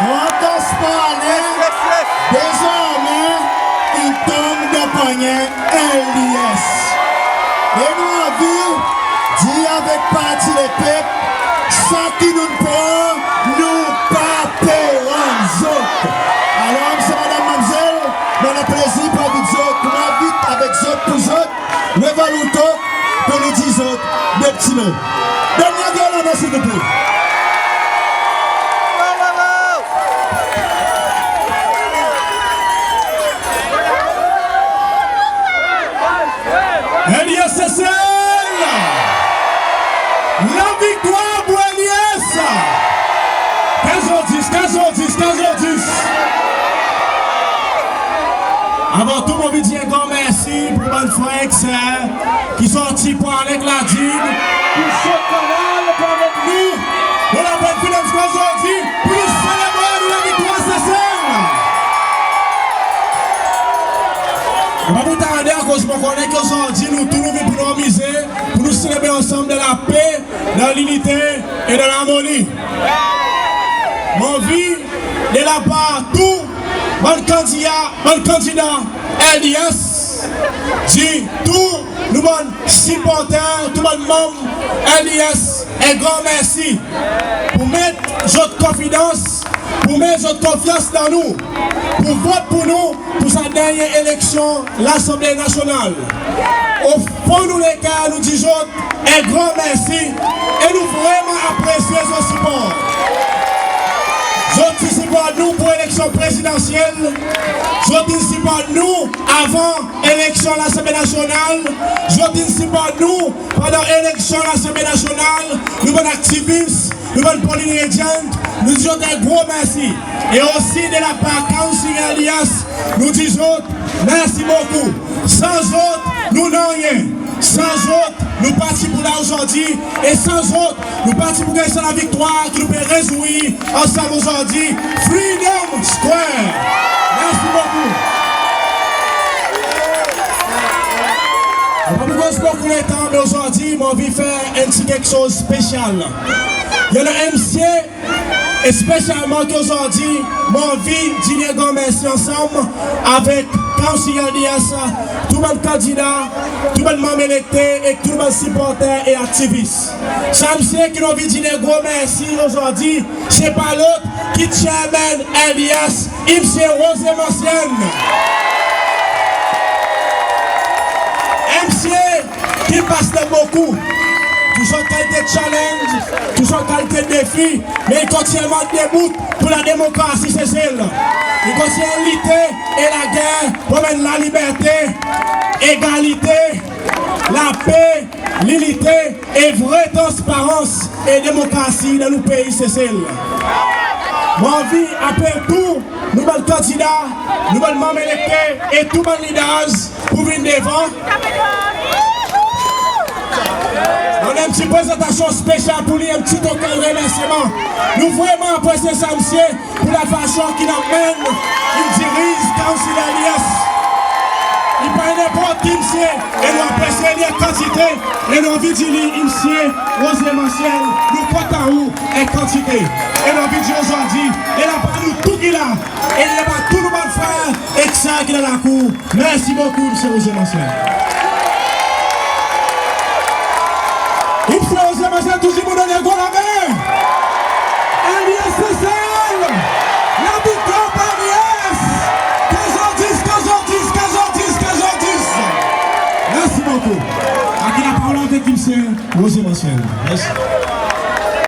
On t'ose parler. Désormais, il tombe de poignet LDS. Et nous en ville, dit avec parti les peuples, ça qui nous prend, nous pas payons autres. Alors, monsieur, madame, mademoiselle, on a plaisir pour vous dire, pour vite avec autres pour autres, levez-nous tout pour nous dire autres, des petits mots. Donnez-moi de s'il vous plaît. Elias c'est la victoire pour Elias. 15h10. Avant tout, mon vidéo, grand merci pour mon frère qui sorti pour avec la dîme, pour ce canal pour avec nous. On a fait une aujourd'hui pour nous célébrer la victoire c'est ça. On va vous tarder à cause qu'on connaît qu'aujourd'hui, nous tous nous venons pour nous miser, pour nous célébrer ensemble de la paix, de l'unité et de l'harmonie. Mon vie, de la part tout, bon candidat, LDS, dit tout, nous bon supporters, tout le monde membre, LDS, un grand merci pour mettre votre confidence, pour mettre votre confiance dans nous, pour voter pour nous, pour sa dernière élection, l'Assemblée nationale. Au fond, nous les gars, nous disons un grand merci et nous vraiment apprécions ce support. Je supporte nous pour l'élection présidentielle. Je supporte nous avant l'élection de l'Assemblée nationale. Je supporte nous pendant l'élection de l'Assemblée nationale. Nous sommes activistes, nous sommes polynésiens. Nous disons un gros merci. Et aussi de la part de Council Elias, nous disons merci beaucoup. Sans autres, nous n'avons rien. Sans autres, nous partons pour là aujourd'hui. Et sans autres, nous partons pour gagner la victoire qui nous peut réjouir ensemble aujourd'hui. Freedom Square. Merci beaucoup. On va vous dire beaucoup de temps, mais aujourd'hui, j'ai envie de faire un petit quelque chose de spécial. Il y a le MC, et spécialement qu'aujourd'hui, j'ai envie de dire grand merci ensemble avec Council LDS, tout le monde candidat, tout le monde membre électé et tout le monde supporter et activiste. Samsé qui nous envie de dire un gros merci aujourd'hui, c'est pas l'autre qui chairman LDS, MC Rose Mancienne. MC qui passe de beaucoup. Toujours qualité de challenge, toujours qualité de défi, mais il continue à mettre debout pour la démocratie, c'est celle. Il continue à lutter et la guerre pour mettre la liberté, égalité, la paix, l'unité et vraie transparence et démocratie dans nos pays, c'est celle. Mon vie, après tout, nous sommes candidats, nous sommes membres électés et tous les leaders pour venir devant. On a une petite présentation spéciale pour lui, un petit token de remerciement. Nous vraiment apprécions ça, monsieur, pour la façon qu'il emmène, il dirige Council Elias. Il parle n'importe qui, monsieur, et nous apprécions les quantités, et nous envie de dire, monsieur, Rose Mancienne, nous comptons où est quantité. Et nous envie de dire aujourd'hui, il a pas nous tout qu'il a, et il a pas tout le monde frère, et que ça qu'il a la cour. Merci beaucoup, monsieur Rose Mancienne. Il faut oser manger toujours pour donner un gros la main. Elias c'est seul. La victoire par Elias. 15h10. Merci beaucoup. À qui la parole avec monsieur Rose Mancienne. Merci.